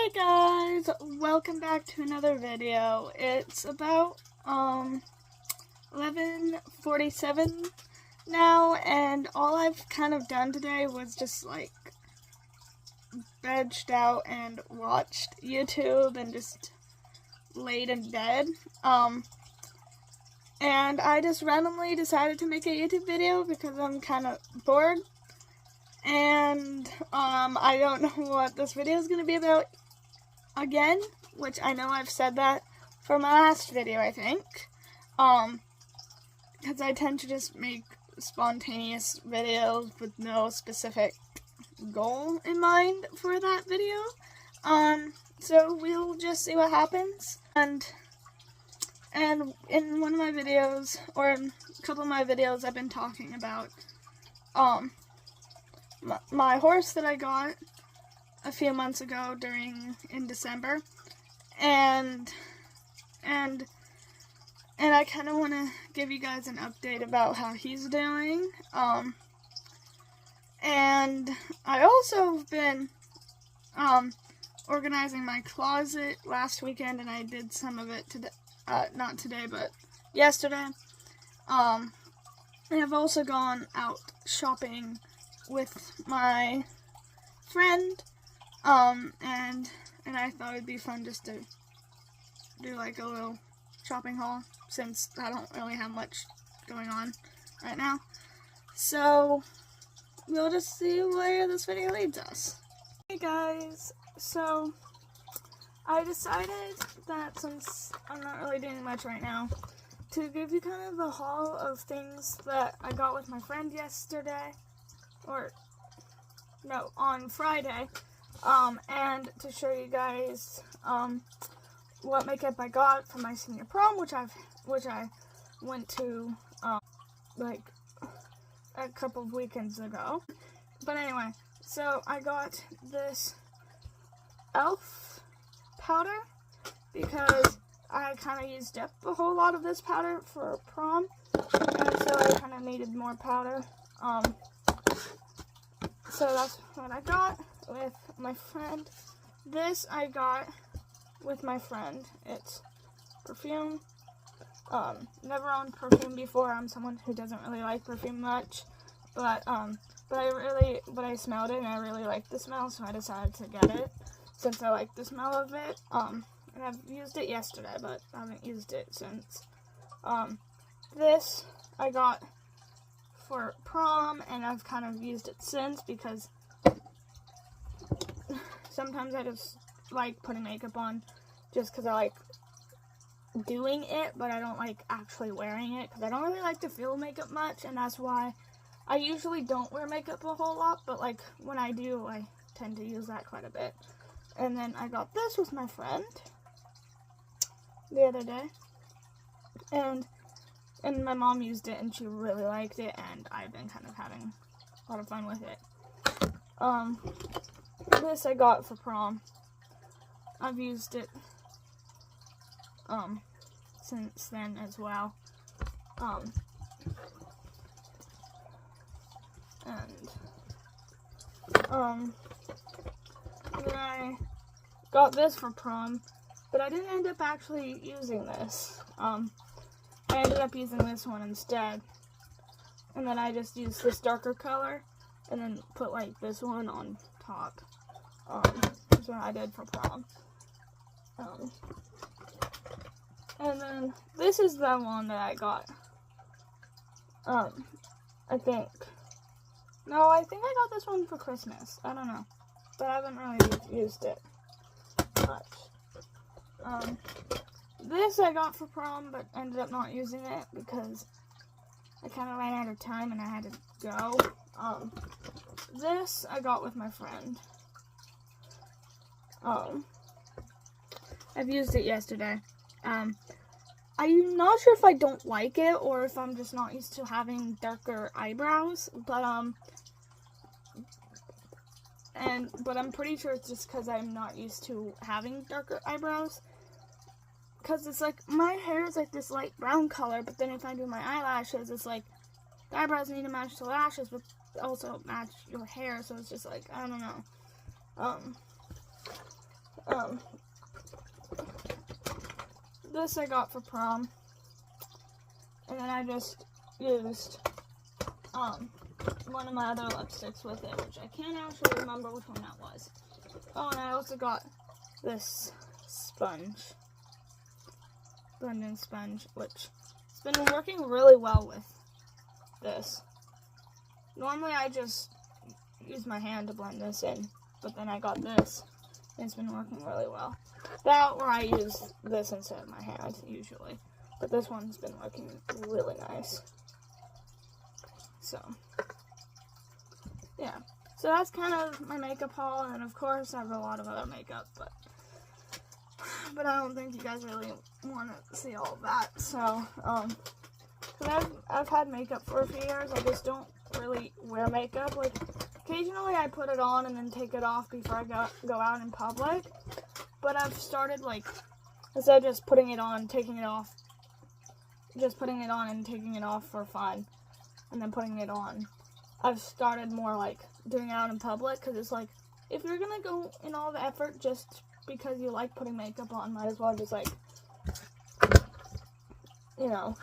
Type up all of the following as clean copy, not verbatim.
Hey guys, welcome back to another video. It's about 11:47 now, and all I've kind of done today was just like vegged out and watched YouTube and just laid in bed. And I just randomly decided to make a YouTube video because I'm kind of bored. And I don't know what this video is going to be about again, which I know I've said that for my last video, I think. Because I tend to just make spontaneous videos with no specific goal in mind for that video. So we'll just see what happens. And in one of my videos, or in a couple of my videos, I've been talking about my horse that I got a few months ago in December, and I kind of want to give you guys an update about how he's doing. And I also have been organizing my closet last weekend, and I did some of it today, not today, but yesterday. And I've also gone out shopping with my friend, and I thought it'd be fun just to do like a little shopping haul, since I don't really have much going on right now. So we'll just see where this video leads us. Hey guys, so I decided that since I'm not really doing much right now, to give you kind of a haul of things that I got with my friend yesterday, on Friday, and to show you guys what makeup I got for my senior prom, which I went to like a couple of weekends ago. But anyway, so I got this e.l.f. powder because I kind of used up a whole lot of this powder for prom, and so I kind of needed more powder. So that's what I got with my friend. This I got with my friend. It's perfume. Never owned perfume before. I'm someone who doesn't really like perfume much, but I smelled it and I really liked the smell, so I decided to get it since I like the smell of it. And I've used it yesterday, but I haven't used it since. This I got for prom, and I've kind of used it since because sometimes I just like putting makeup on just because I like doing it, but I don't like actually wearing it because I don't really like to feel makeup much, and that's why I usually don't wear makeup a whole lot, but like when I do, I tend to use that quite a bit. And then I got this with my friend the other day, and my mom used it and she really liked it, and I've been kind of having a lot of fun with it. This I got for prom. I've used it since then as well. Then I got this for prom, but I didn't end up actually using this. I ended up using this one instead, and then I just used this darker color, and then put like this one on top. That's what I did for prom. And then this is the one that I got. I think I got this one for Christmas. I don't know, but I haven't really used it much. This I got for prom, but ended up not using it because I kind of ran out of time and I had to go. This I got with my friend. I've used it yesterday. I'm not sure if I don't like it or if I'm just not used to having darker eyebrows, but I'm pretty sure it's just because I'm not used to having darker eyebrows. Because it's like, my hair is like this light brown color, but then if I do my eyelashes, it's like, the eyebrows need to match the lashes, but also match your hair, so it's just like, I don't know. This I got for prom. And then I just used one of my other lipsticks with it, which I can't actually remember which one that was. Oh, and I also got this sponge. Blending sponge, which has been working really well with this. Normally I just use my hand to blend this in, but then I got this, and it's been working really well. That or I use this instead of my hand, usually. But this one's been working really nice. So, yeah. So that's kind of my makeup haul, and of course I have a lot of other makeup, but I don't think you guys really want to see all of that. So, cause I've had makeup for a few years. I just don't really wear makeup. Like, occasionally I put it on and then take it off before I go out in public. But I've started, like, instead of just putting it on, taking it off, just putting it on and taking it off for fun, and then putting it on, I've started more, like, doing it out in public, because it's like, if you're gonna go in all the effort just because you like putting makeup on, might as well just, like, you know,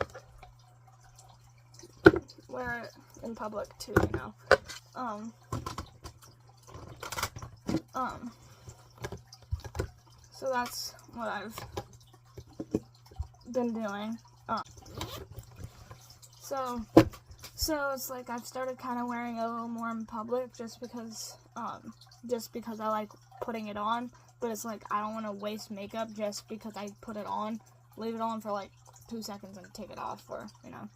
wear it in public too, you know. So that's what I've been doing. So it's like I've started kind of wearing it a little more in public just because I like putting it on. But it's like I don't want to waste makeup just because I put it on. Leave it on for like 2 seconds and take it off, or, you know.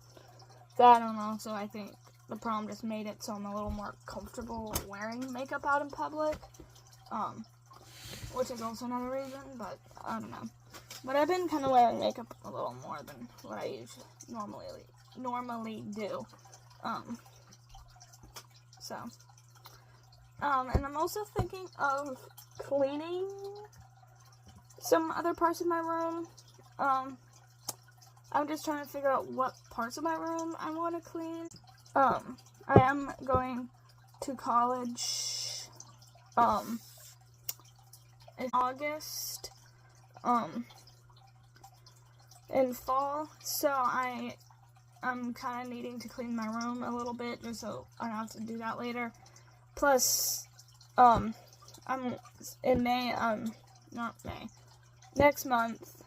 That, and also I think the prom just made it so I'm a little more comfortable wearing makeup out in public. Which is also another reason, but I don't know. But I've been kind of wearing makeup a little more than what I usually normally do. And I'm also thinking of cleaning some other parts of my room. I'm just trying to figure out what parts of my room I want to clean. I am going to college, in August, in fall, so I'm kind of needing to clean my room a little bit, just so I don't have to do that later. Plus, in May, not May, next month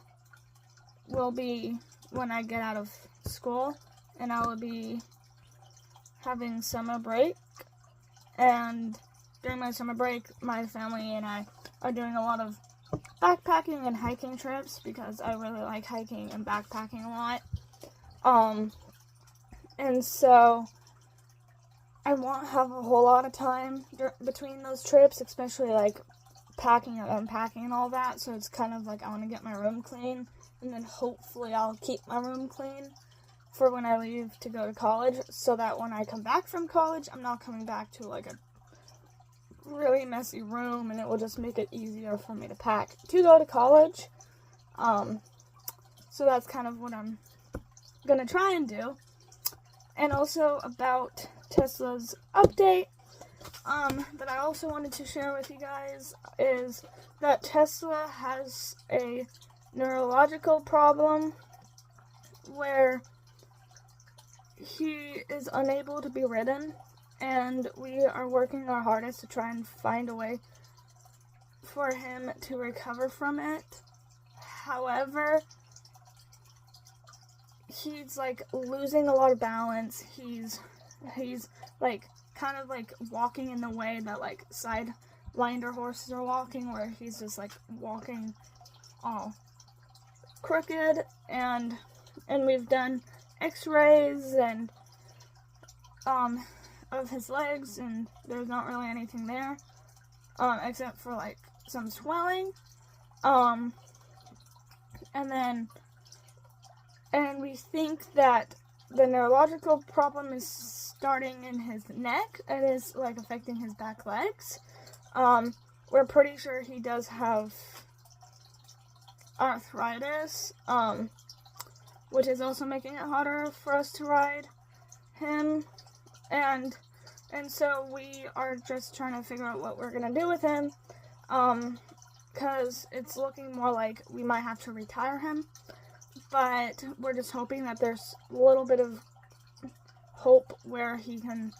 will be when I get out of school, and I will be having summer break, and during my summer break, my family and I are doing a lot of backpacking and hiking trips, because I really like hiking and backpacking a lot. And so I won't have a whole lot of time between those trips, especially like packing and unpacking and all that. So it's kind of like I want to get my room clean, and then hopefully I'll keep my room clean for when I leave to go to college, so that when I come back from college, I'm not coming back to like a really messy room, and it will just make it easier for me to pack to go to college. So that's kind of what I'm gonna try and do. And also about Tesla's update, that I also wanted to share with you guys is that Tesla has a neurological problem where he is unable to be ridden, and we are working our hardest to try and find a way for him to recover from it. However, he's like losing a lot of balance. He's like kind of like walking in the way that like sidewinder horses are walking, where he's just like walking all crooked, and we've done x-rays and of his legs, and there's not really anything there except for like some swelling, and we think that the neurological problem is starting in his neck and is like affecting his back legs. We're pretty sure he does have arthritis, which is also making it harder for us to ride him, and so we are just trying to figure out what we're gonna do with him. because it's looking more like we might have to retire him. But we're just hoping that there's a little bit of hope where he can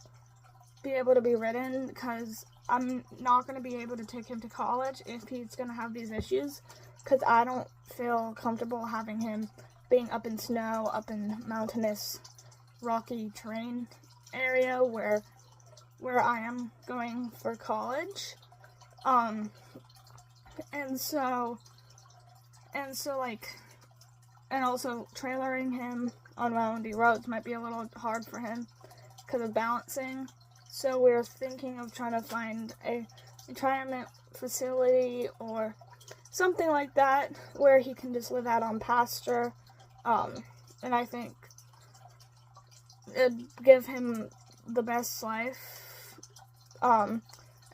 be able to be ridden, because I'm not going to be able to take him to college if he's going to have these issues, because I don't feel comfortable having him being up in snow, up in mountainous, rocky terrain area where I am going for college. And also trailering him on windy roads might be a little hard for him because of balancing. So we're thinking of trying to find a retirement facility or something like that where he can just live out on pasture. And I think it'd give him the best life. And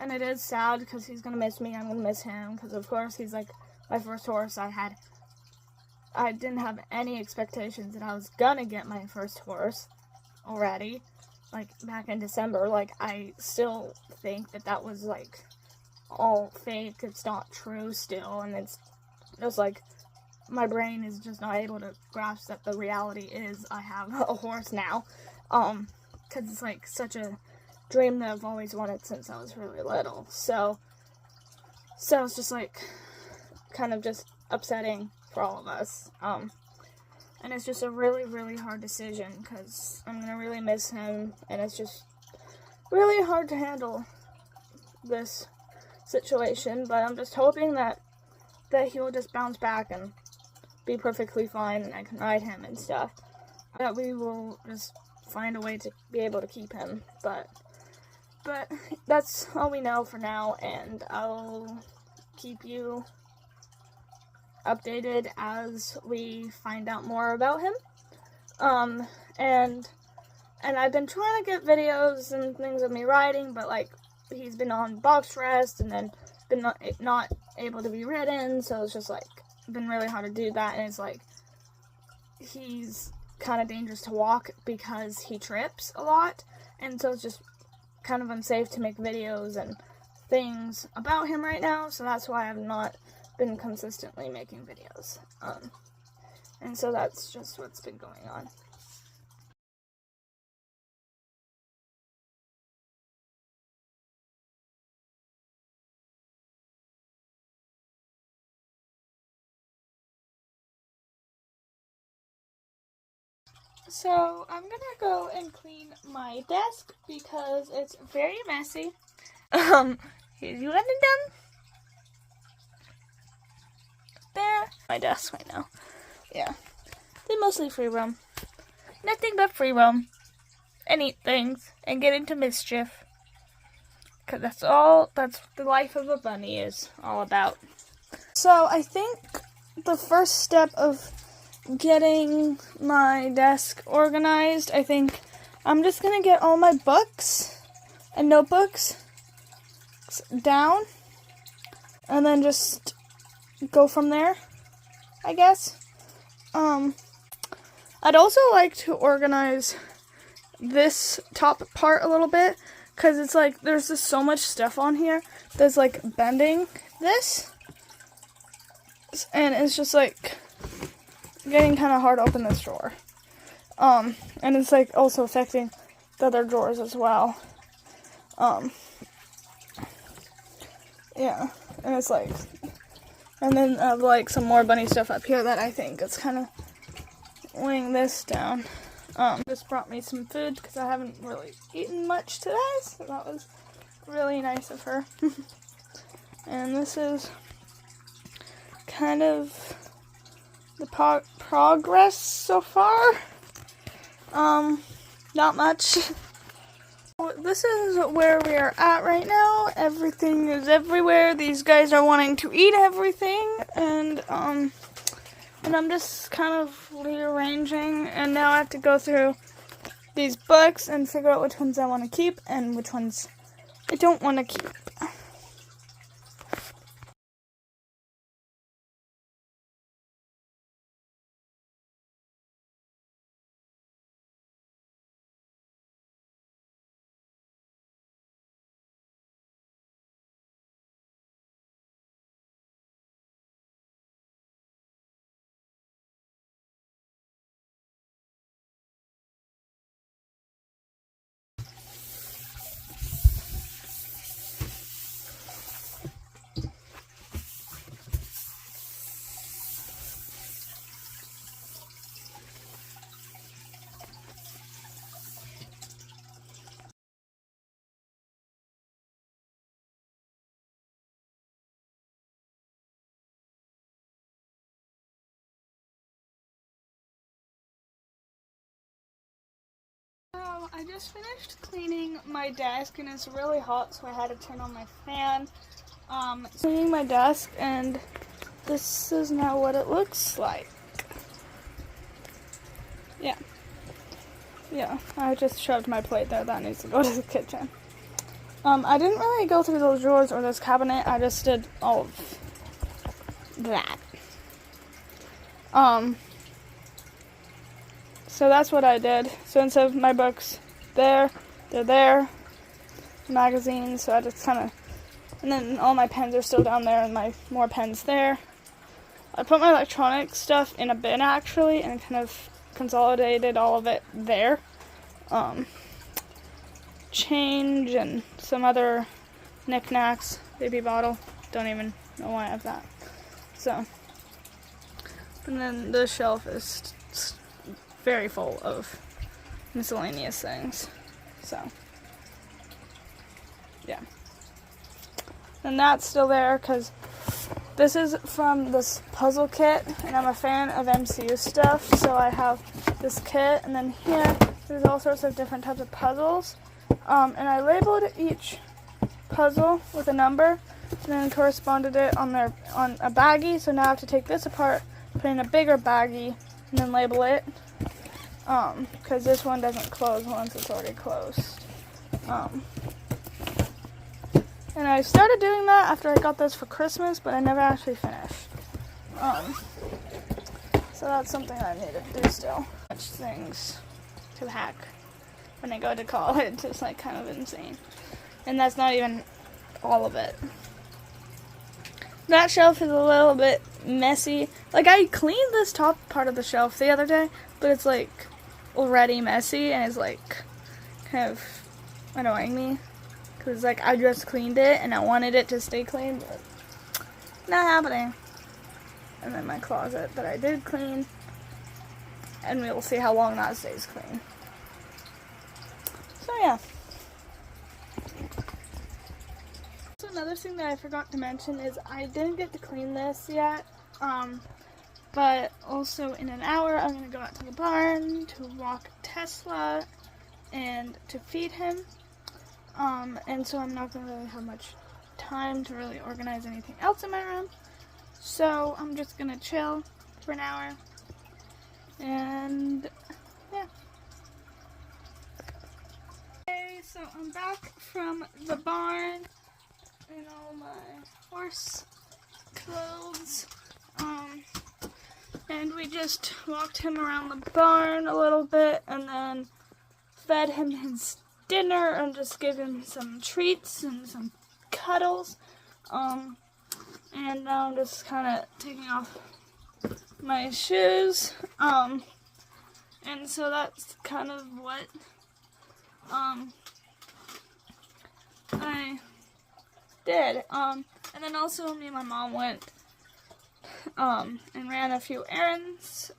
it is sad because he's going to miss me. I'm going to miss him because, of course, he's like my first horse. I didn't have any expectations that I was going to get my first horse already, like, back in December. Like, I still think that was, like, all fake. It's not true still, and it's just, like, my brain is just not able to grasp that the reality is I have a horse now, because it's, like, such a dream that I've always wanted since I was really little. So it's just, like, kind of just upsetting for all of us. And it's just a really, really hard decision because I'm going to really miss him, and it's just really hard to handle this situation, but I'm just hoping that he'll just bounce back and be perfectly fine and I can ride him and stuff. That we will just find a way to be able to keep him, but that's all we know for now, and I'll keep you updated as we find out more about him. And I've been trying to get videos and things of me riding, but like he's been on box rest and then been not able to be ridden, so it's just like been really hard to do that, and it's like he's kind of dangerous to walk because he trips a lot, and so it's just kind of unsafe to make videos and things about him right now, so that's why I've not been consistently making videos. And so that's just what's been going on. So I'm gonna go and clean my desk because it's very messy. Here's you letting done. There, my desk right now. Yeah, they're mostly free roam. Nothing but free roam, and eat things, and get into mischief. Cause that's the life of a bunny is all about. So I think the first step of getting my desk organized, I think I'm just gonna get all my books and notebooks down, and then just go from there, I guess. I'd also like to organize this top part a little bit, because it's like there's just so much stuff on here that's like bending this, and it's just like getting kind of hard to open this drawer. And it's like also affecting the other drawers as well. Yeah, and it's like, and then I have like some more bunny stuff up here that I think is kind of weighing this down. Just brought me some food because I haven't really eaten much today, so that was really nice of her. And this is kind of the progress so far. Not much. This is where we are at right now. Everything is everywhere. These guys are wanting to eat everything, and I'm just kind of rearranging, and now I have to go through these books and figure out which ones I want to keep and which ones I don't want to keep. So I just finished cleaning my desk and it's really hot, so I had to turn on my fan. Cleaning my desk, and this is now what it looks like. Yeah, I just shoved my plate there. That needs to go to the kitchen. I didn't really go through those drawers or this cabinet. I just did all of that. So that's what I did. So instead of my books there, they're there. Magazines, so I just kind of, and then all my pens are still down there and my more pens there. I put my electronic stuff in a bin actually and kind of consolidated all of it there. Change and some other knickknacks, baby bottle, don't even know why I have that. So, and then the shelf is very full of miscellaneous things. So, yeah. And that's still there because this is from this puzzle kit, and I'm a fan of MCU stuff, so I have this kit, and then here there's all sorts of different types of puzzles, and I labeled each puzzle with a number, and then corresponded it on a baggie, so now I have to take this apart, put in a bigger baggie, and then label it, because this one doesn't close once it's already closed. And I started doing that after I got this for Christmas, but I never actually finished. So that's something I need to do still. Much things to hack when I go to college. It's like kind of insane. And that's not even all of it. That shelf is a little bit messy. Like, I cleaned this top part of the shelf the other day, but it's like already messy and it's like kind of annoying me. Because, like, I just cleaned it, and I wanted it to stay clean, but not happening. And then my closet that I did clean, and we'll see how long that stays clean. So, yeah. So, another thing that I forgot to mention is I didn't get to clean this yet, but also in an hour, I'm going to go out to the barn to walk Tesla and to feed him. And so I'm not going to really have much time to really organize anything else in my room. So I'm just going to chill for an hour. And, yeah. Okay, so I'm back from the barn in all my horse clothes. And we just walked him around the barn a little bit and then fed him his dinner and just give him some treats and some cuddles. And now I'm just kind of taking off my shoes. And so that's kind of what I did. And then also me and my mom went and ran a few errands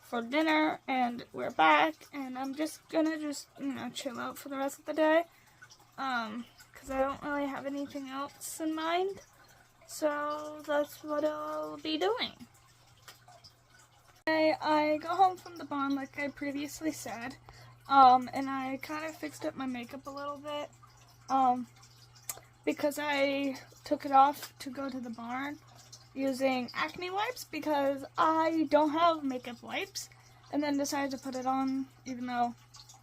for dinner, and we're back, and I'm just gonna chill out for the rest of the day, because I don't really have anything else in mind, so that's what I'll be doing. I got home from the barn like I previously said, and I kind of fixed up my makeup a little bit, because I took it off to go to the barn using acne wipes because I don't have makeup wipes, and then decided to put it on even though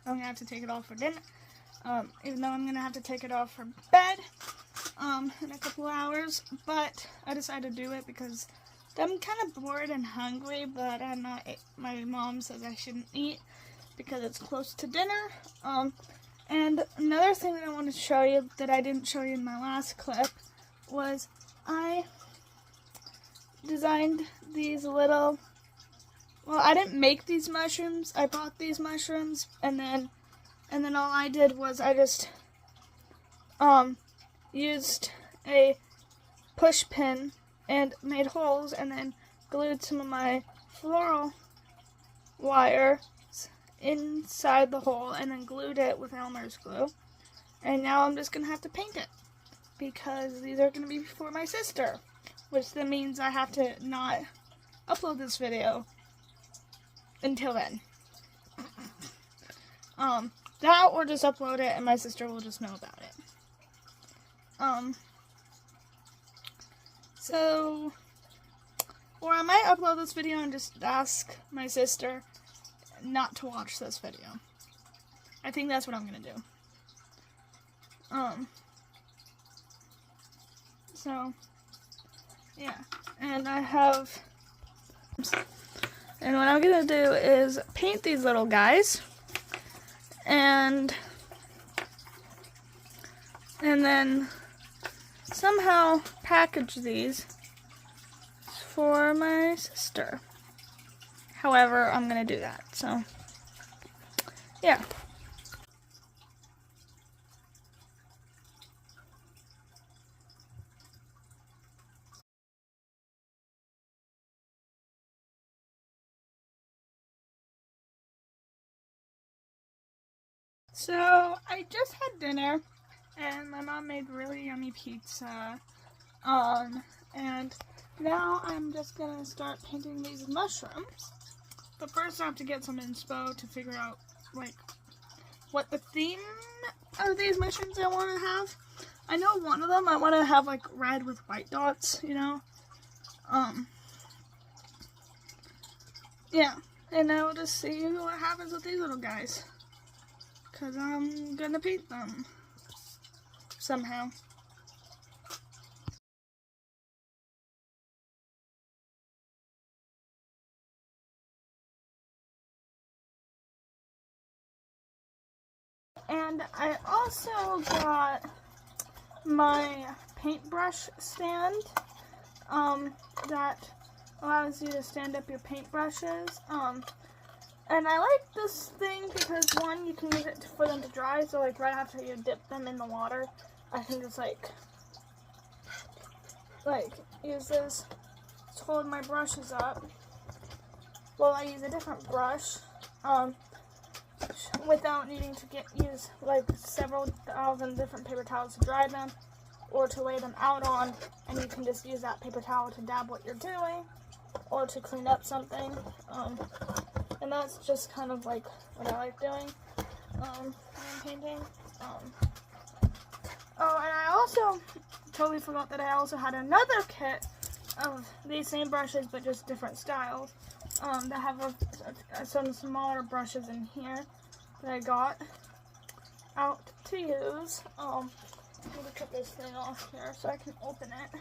I'm gonna have to take it off for dinner, even though I'm gonna have to take it off for bed in a couple hours, but I decided to do it because I'm kind of bored and hungry, but I'm not. My mom says I shouldn't eat because it's close to dinner. And another thing that I wanted to show you that I didn't show you in my last clip was I designed these little, well, I didn't make these mushrooms, I bought these mushrooms, and then all I did was I just used a push pin and made holes and then glued some of my floral wire inside the hole and then glued it with Elmer's glue, and now I'm just gonna have to paint it because these are gonna be for my sister, which then means I have to not upload this video until then. That or just upload it and my sister will just know about it. So, or I might upload this video and just ask my sister not to watch this video. I think that's what I'm gonna do. So, yeah. And what I'm gonna do is paint these little guys. And then somehow package these for my sister. However, I'm gonna do that, so yeah. So I just had dinner and my mom made really yummy pizza. And now I'm just gonna start painting these mushrooms. But first I have to get some inspo to figure out like what the theme of these mushrooms I want to have. I know one of them I want to have like red with white dots, you know. Yeah, and I will just see what happens with these little guys. Because I'm gonna paint them somehow. And I also got my paintbrush stand that allows you to stand up your paintbrushes. And I like this thing because, one, you can use it for them to dry, so like right after you dip them in the water, I can just like use this to hold my brushes up while I use a different brush, without needing to use like several thousand different paper towels to dry them or to lay them out on, and you can just use that paper towel to dab what you're doing or to clean up something. And that's just kind of like what I like doing when I'm painting. Oh, and I also totally forgot that I also had another kit of these same brushes but just different styles. That have some smaller brushes in here that I got out to use. I'm gonna cut this thing off here so I can open it.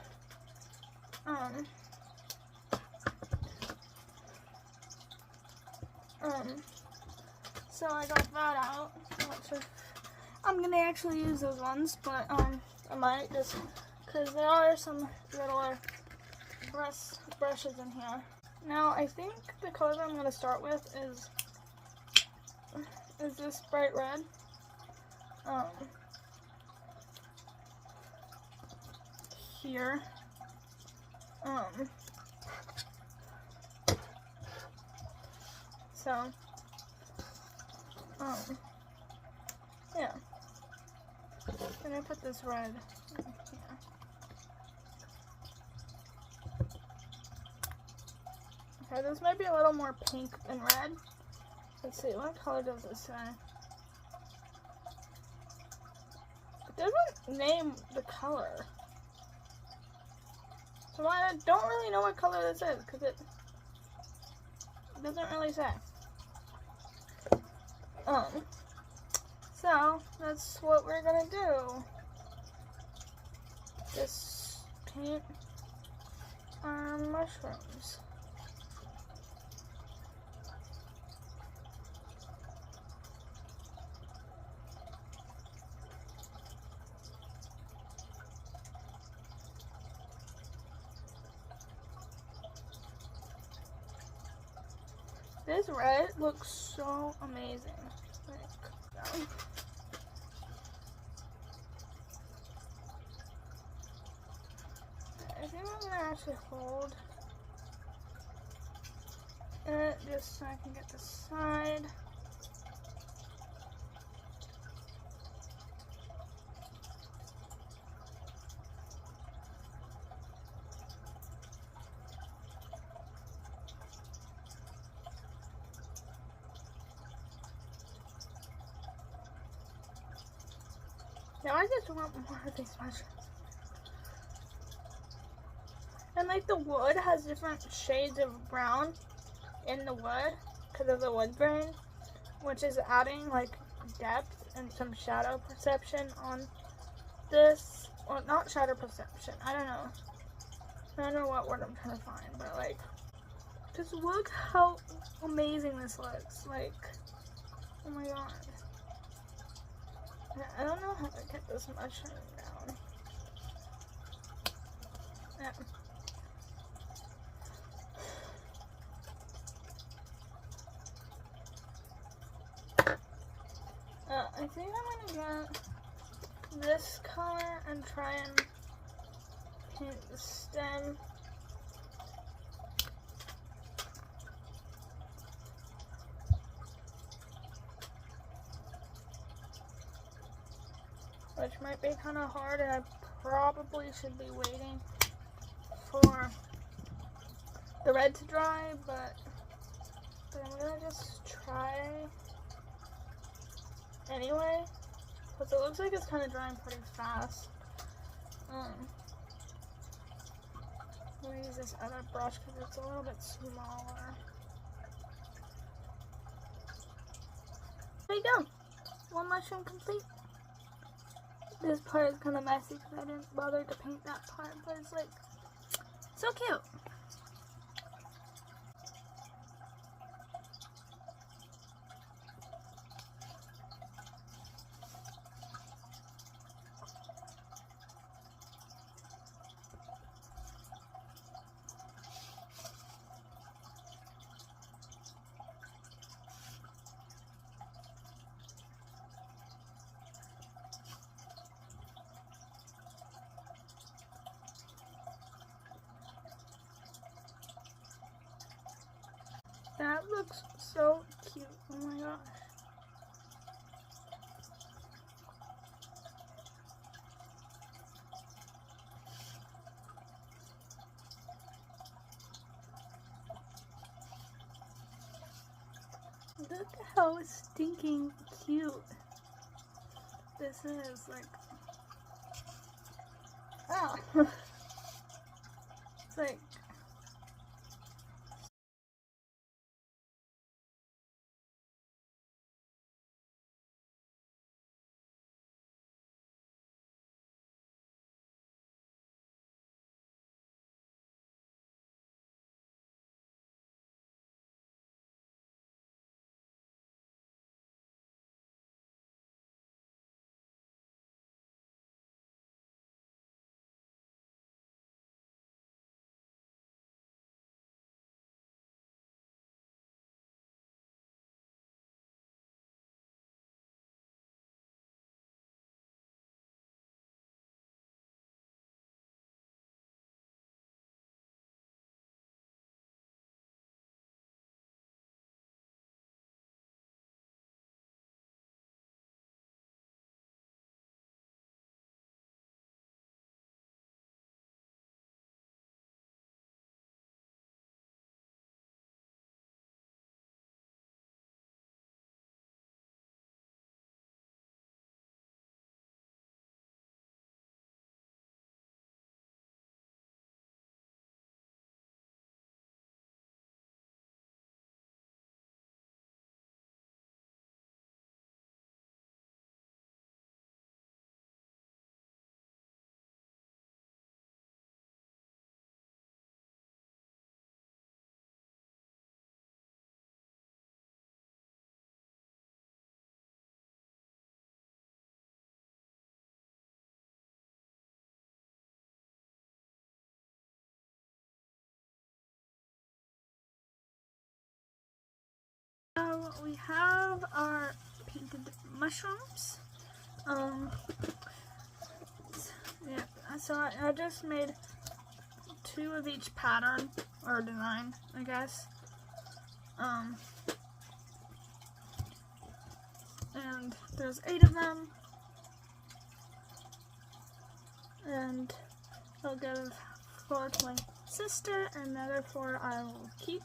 So I got that out. I'm not sure I'm gonna actually use those ones, but I might just because there are some little brushes in here. Now I think the color I'm gonna start with is this bright red. Here. So, yeah. And I put this red in here. Okay, this might be a little more pink than red. Let's see, what color does this say? It doesn't name the color. So I don't really know what color this is, because it doesn't really say. So that's what we're gonna do. Just paint our mushrooms. This red looks so amazing. I think I'm gonna actually hold it just so I can get the side. Now I just want more of these mushrooms. And like the wood has different shades of brown in the wood because of the wood grain, which is adding like depth and some shadow perception on this. Well, not shadow perception. I don't know what word I'm trying to find, but like, just look how amazing this looks. Like, oh my god. I don't know how to get this mushroom down. Yeah. I think I'm gonna get this color and try and paint the stem. Which might be kind of hard, and I probably should be waiting for the red to dry, but I'm gonna just try anyway, because it looks like it's kind of drying pretty fast. I'm gonna use this other brush because it's a little bit smaller. There you go, one mushroom complete. This part is kind of messy because I didn't bother to paint that part, but it's like so cute. That looks so cute. Oh my gosh. Look how stinking cute this is. Like, oh. It's like, so we have our painted mushrooms. Yeah, so I just made 2 of each pattern or design, I guess. And there's 8 of them, and I'll give 4 to my sister, and another 4 I will keep.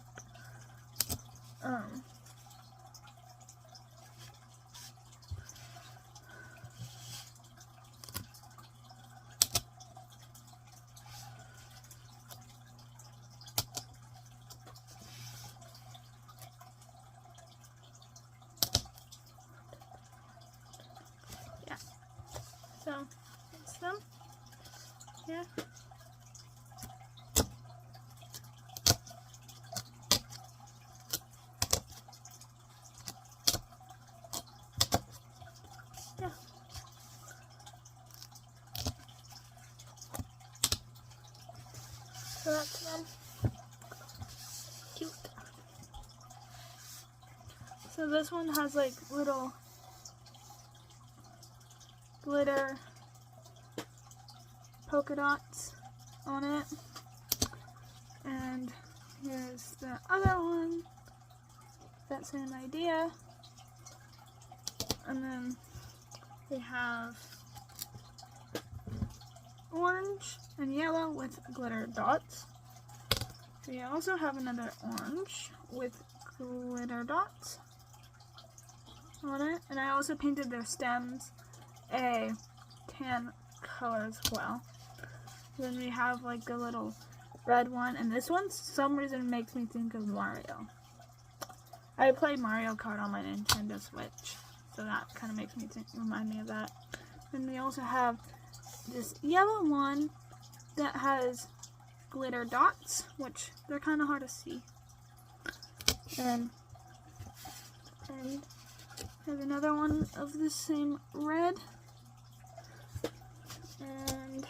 show that to them. Cute. So this one has like little glitter polka dots on it. And here's the other one. That same idea. And then we have orange and yellow with glitter dots. We also have another orange with glitter dots on it. And I also painted their stems a tan color as well. Then we have like a little red one, and this one, for some reason, makes me think of Mario. I play Mario Kart on my Nintendo Switch, so that kind of makes me remind me of that. And we also have this yellow one that has glitter dots, which they're kind of hard to see. And there's another one of the same red. And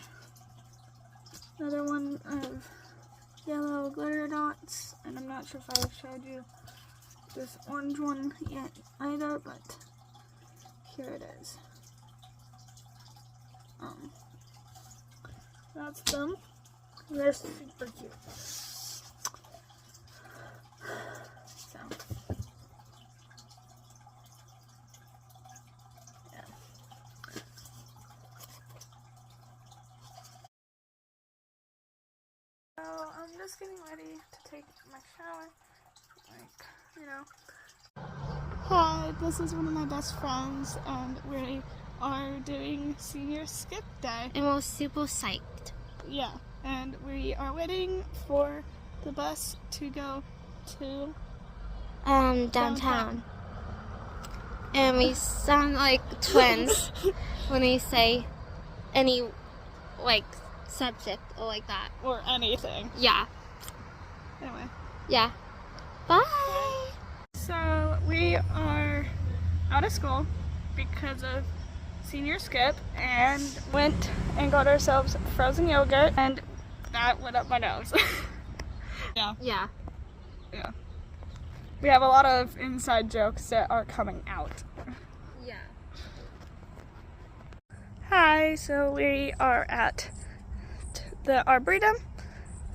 another one of yellow glitter dots. And I'm not sure if I've showed you this orange one yet either, but here it is. That's them. They're super cute. So, yeah. So I'm just getting ready to take my shower. Like, you know. Hi, this is one of my best friends, and we are doing senior skip day. And we're super psyched. Yeah, and we are waiting for the bus to go to downtown. And we sound like twins when we say any like subject or like that. Or anything. Yeah. Anyway. Yeah. Bye. So we are out of school because of senior skip and went and got ourselves frozen yogurt, and that went up my nose. Yeah. Yeah. Yeah. We have a lot of inside jokes that are coming out. Yeah. Hi, so we are at the Arboretum,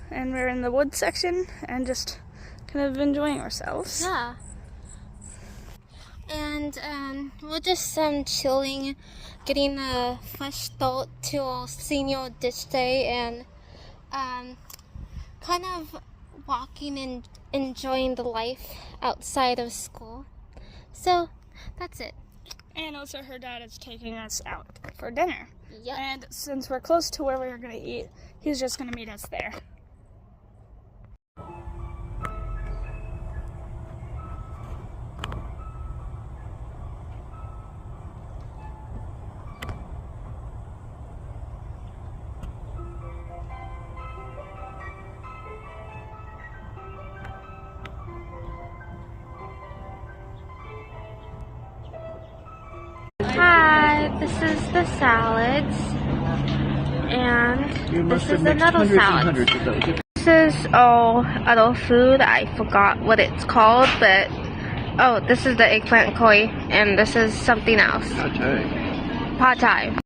and we're in the wood section and just kind of enjoying ourselves. Yeah. And we're just chilling, getting a fresh start to our senior ditch day, and kind of walking and enjoying the life outside of school. So that's it. And also her dad is taking us out for dinner. Yep. And since we're close to where we're going to eat, he's just going to meet us there. Hi, this is the salads, and this is another salad. This is other food. I forgot what it's called, but this is the eggplant koi, and this is something else. Pad Thai.